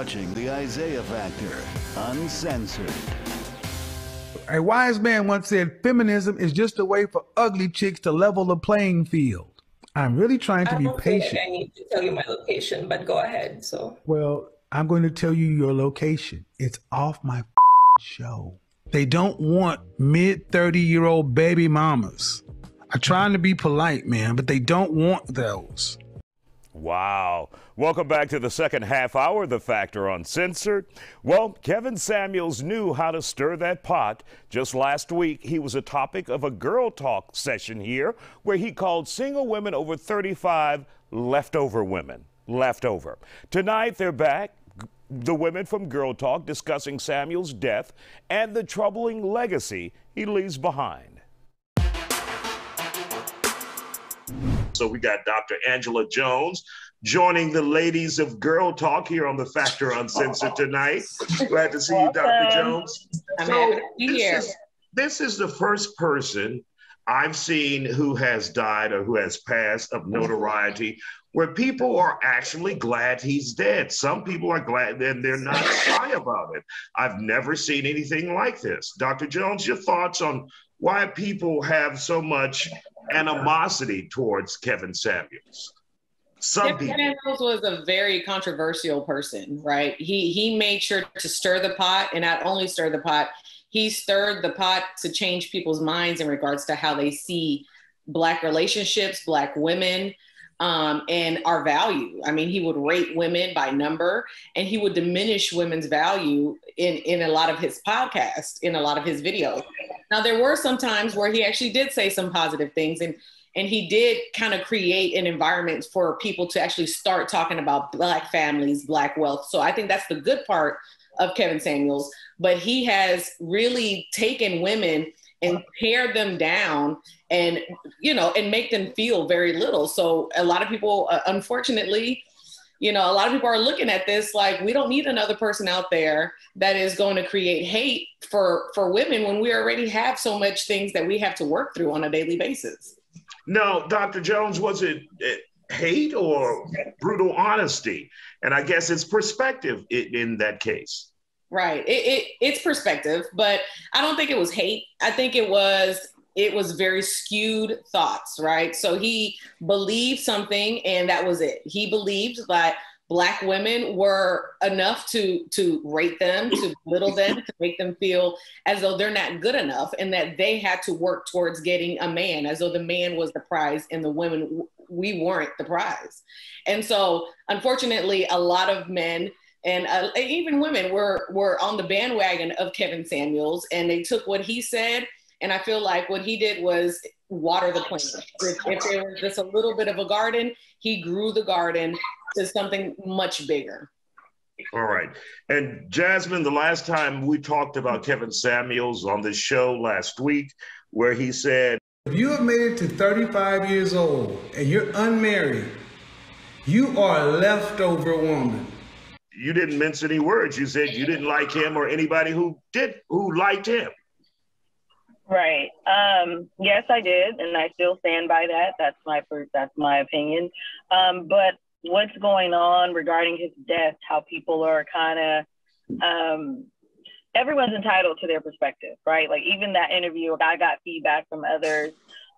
watching the Isaiah Factor Uncensored. A wise man once said, feminism is just a way for ugly chicks to level the playing field. I'm really trying to be patient. Like I need to tell you my location, but go ahead. So, well, I'm going to tell you your location. It's off my show. They don't want mid-30-year-old baby mamas. I'm trying to be polite, man, but they don't want those. Wow. Welcome back to the second half hour, The Factor Uncensored. Well, Kevin Samuels knew how to stir that pot. Just last week, he was a topic of a girl talk session here where he called single women over 35 leftover women. Leftover. Tonight, they're back. The women from Girl Talk discussing Samuel's death and the troubling legacy he leaves behind. So we got Dr. Angela Jones joining the ladies of Girl Talk here on The Factor Uncensored tonight. Glad to see you, Dr. Jones. I'm happy to be here. This is the first person I've seen who has died or who has passed of notoriety where people are actually glad he's dead. Some people are glad and they're not shy about it. I've never seen anything like this. Dr. Jones, your thoughts on why people have so much animosity towards Kevin Samuels? Kevin Samuels was a very controversial person, right? He made sure to stir the pot, and not only stir the pot, he stirred the pot to change people's minds in regards to how they see Black relationships, Black women, and our value. I mean, he would rate women by number, and he would diminish women's value in a lot of his podcasts, in a lot of his videos. Now, there were some times where he actually did say some positive things, and he did kind of create an environment for people to actually start talking about Black families, Black wealth. So I think that's the good part of Kevin Samuels, but he has really taken women and tear them down and, you know, and make them feel very little. So a lot of people, unfortunately, you know, a lot of people are looking at this like, we don't need another person out there that is going to create hate for women when we already have so much things that we have to work through on a daily basis. No, Dr. Jones, was it hate or brutal honesty? And I guess it's perspective in that case. Right. It's perspective, but I don't think it was hate. I think it was very skewed thoughts, right? So he believed something and that was it. He believed that Black women were enough to rate them, to belittle them, to make them feel as though they're not good enough and that they had to work towards getting a man, as though the man was the prize and the women, we weren't the prize. And so unfortunately, a lot of men and even women were on the bandwagon of Kevin Samuels, and they took what he said, and I feel like what he did was water the plant. If there was just a little bit of a garden, he grew the garden to something much bigger. All right. And Jasmine, the last time we talked about Kevin Samuels on this show last week, where he said, if you have made it to 35 years old and you're unmarried, you are a leftover woman. You didn't mince any words. You said you didn't like him or anybody who liked him. Right. Yes, I did, and I still stand by that. That's my opinion. But what's going on regarding his death? How people are kind of everyone's entitled to their perspective, right? Like even that interview, I got feedback from others,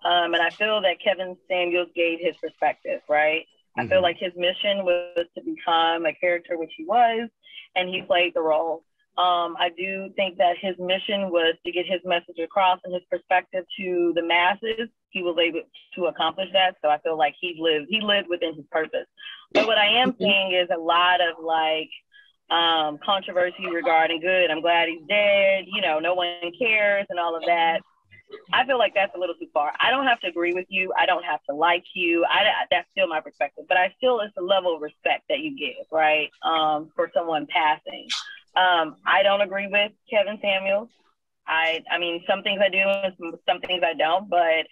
and I feel that Kevin Samuels gave his perspective, right? I feel like his mission was to become a character, which he was, and he played the role. I do think that his mission was to get his message across and his perspective to the masses. He was able to accomplish that. So I feel like he lived within his purpose. But what I am seeing is a lot of controversy regarding I'm glad he's dead, you know, no one cares and all of that. I feel like that's a little too far. I don't have to agree with you. I don't have to like you. That's still my perspective, but it's a level of respect that you give, right? For someone passing. I don't agree with Kevin Samuels. I mean, some things I do and some things I don't, but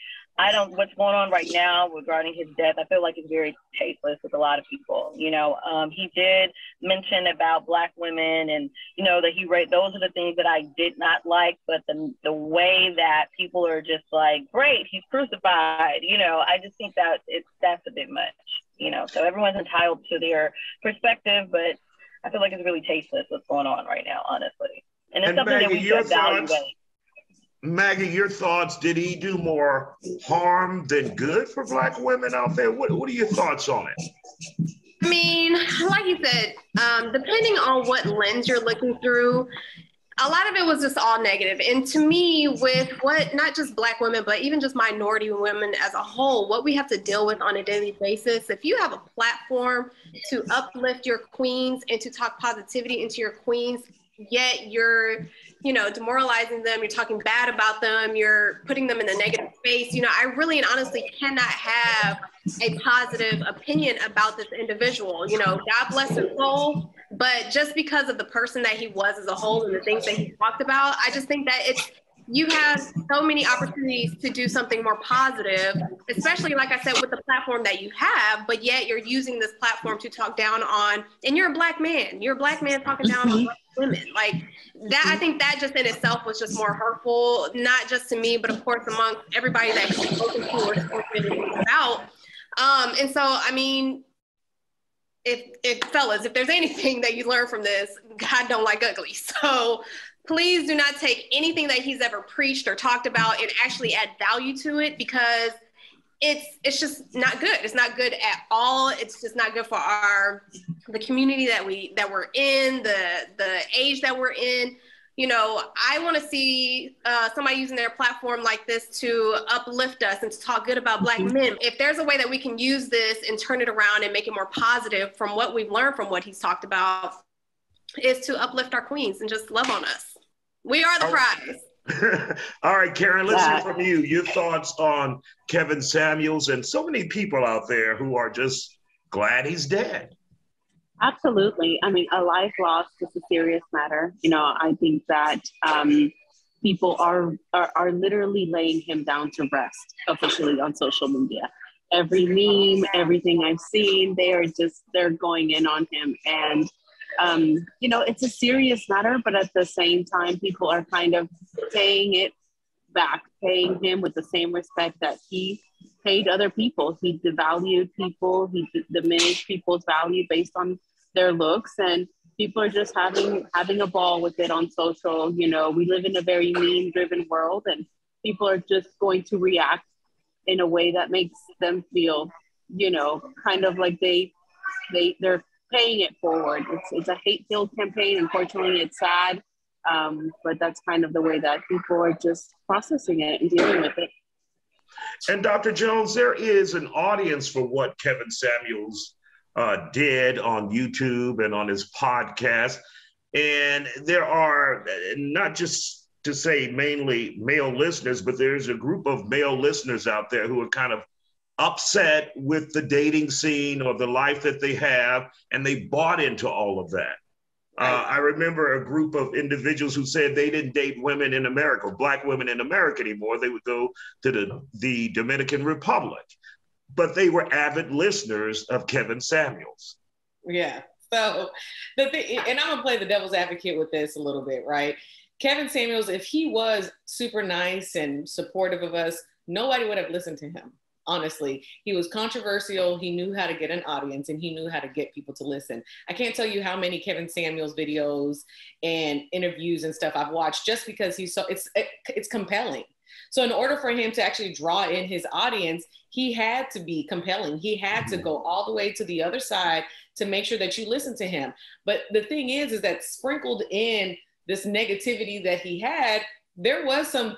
what's going on right now regarding his death, I feel like it's very tasteless with a lot of people. You know, he did mention about Black women and, you know, that those are the things that I did not like, but the way that people are just like, great, he's crucified, you know, I just think that that's a bit much, you know, so everyone's entitled to their perspective, but I feel like I feel like it's really tasteless what's going on right now, honestly. And it's something Maggie, that we your should evaluate. thoughts? Maggie, your thoughts? Did he do more harm than good for Black women out there? What are your thoughts on it? I mean, like you said, depending on what lens you're looking through, a lot of it was just all negative. And to me, with what, not just Black women, but even just minority women as a whole, what we have to deal with on a daily basis, if you have a platform to uplift your queens and to talk positivity into your queens, yet you're, demoralizing them, you're talking bad about them, you're putting them in a negative space, I really and honestly cannot have a positive opinion about this individual. God bless his soul, but just because of the person that he was as a whole and the things that he talked about, I just think that you have so many opportunities to do something more positive, especially, like I said, with the platform that you have, but yet you're using this platform to talk down on, and you're a Black man talking down on Black women. Like that, I think that just in itself was just more hurtful, not just to me, but of course amongst everybody that he's spoken to or spoken about. And so, I mean, if fellas, if there's anything that you learn from this, God don't like ugly. So please do not take anything that he's ever preached or talked about and actually add value to it, because it's just not good. It's not good at all. It's just not good for the community that we're in, the age that we're in. I want to see somebody using their platform like this to uplift us and to talk good about Black men. If there's a way that we can use this and turn it around and make it more positive from what we've learned from what he's talked about, is to uplift our queens and just love on us. We are the prize. All right, Karen, let's hear from you. Your thoughts on Kevin Samuels and so many people out there who are just glad he's dead. Absolutely. I mean, a life lost is a serious matter. I think that people are literally laying him down to rest officially on social media. Every meme, everything I've seen, they're going in on him. And it's a serious matter, but at the same time, people are kind of paying him with the same respect that he paid other people. He devalued people. He diminished people's value based on their looks, and people are just having a ball with it on social. We live in a very meme-driven world, and people are just going to react in a way that makes them feel, kind of like they're paying it forward. It's a hate-filled campaign. Unfortunately, it's sad, but that's kind of the way that people are just processing it and dealing with it. And Dr. Jones, there is an audience for what Kevin Samuels did on YouTube and on his podcast. And there are, not just to say mainly male listeners, but there's a group of male listeners out there who are kind of upset with the dating scene or the life that they have, and they bought into all of that. I remember a group of individuals who said they didn't date women in America, Black women in America anymore. They would go to the Dominican Republic, but they were avid listeners of Kevin Samuels. Yeah. So the thing, and I'm gonna play the devil's advocate with this a little bit, right? Kevin Samuels, if he was super nice and supportive of us, nobody would have listened to him. Honestly, he was controversial. He knew how to get an audience, and he knew how to get people to listen. I can't tell you how many Kevin Samuels videos and interviews and stuff I've watched just because it's compelling. So in order for him to actually draw in his audience, he had to be compelling. He had to go all the way to the other side to make sure that you listen to him. But the thing is that sprinkled in this negativity that he had, there was some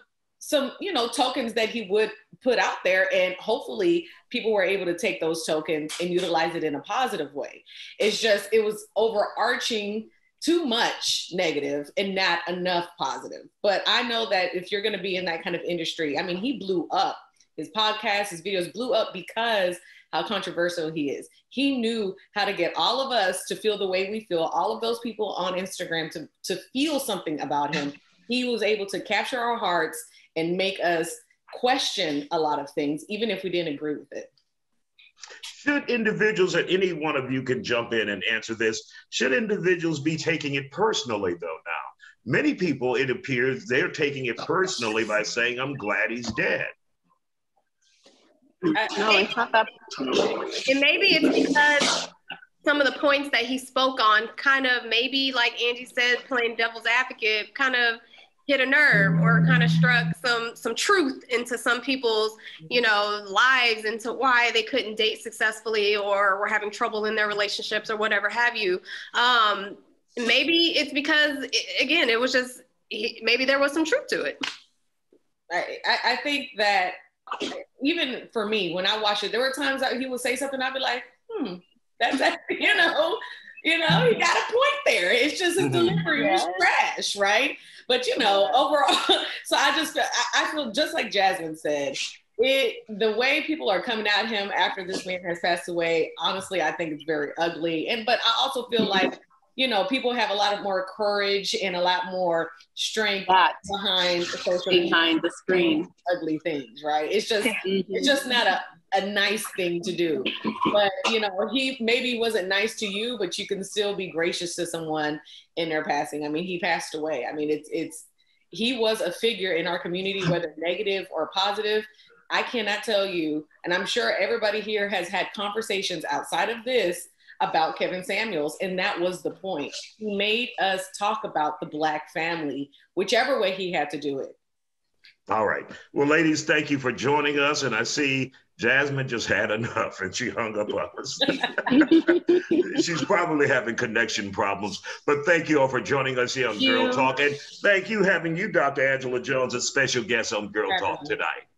tokens that he would put out there, and hopefully people were able to take those tokens and utilize it in a positive way. It's just, it was overarching too much negative and not enough positive. But I know that if you're going to be in that kind of industry, I mean, he blew up. His podcast, his videos blew up because how controversial he is. He knew how to get all of us to feel the way we feel, all of those people on Instagram to feel something about him. He was able to capture our hearts and make us question a lot of things, even if we didn't agree with it. Should individuals, and any one of you can jump in and answer this, should individuals be taking it personally though now? Many people, it appears, they're taking it personally by saying, I'm glad he's dead. No, it's not that. And maybe it's because some of the points that he spoke on kind of maybe, like Angie said, playing devil's advocate, kind of hit a nerve or kind of struck some truth into some people's, lives, into why they couldn't date successfully or were having trouble in their relationships or whatever have you. Maybe it's because, again, it was just, maybe there was some truth to it. I think that even for me, when I watched it, there were times that he would say something, I'd be like, that's he got a point there. It's just his delivery was trash, right? But overall, so I feel just like Jasmine said, the way people are coming at him after this man has passed away, honestly, I think it's very ugly. But I also feel like, people have a lot of more courage and a lot more strength behind the screen, ugly things, right? It's just not a nice thing to do. But, he maybe wasn't nice to you, but you can still be gracious to someone in their passing. I mean, he passed away. I mean, he was a figure in our community, whether negative or positive. I cannot tell you, and I'm sure everybody here has had conversations outside of this about Kevin Samuels, and that was the point. He made us talk about the Black family, whichever way he had to do it. All right. Well, ladies, thank you for joining us. And I see Jasmine just had enough and she hung up on us. She's probably having connection problems. But thank you all for joining us here on Girl Talk. And thank you having you, Dr. Angela Jones, as special guest on Girl Talk tonight.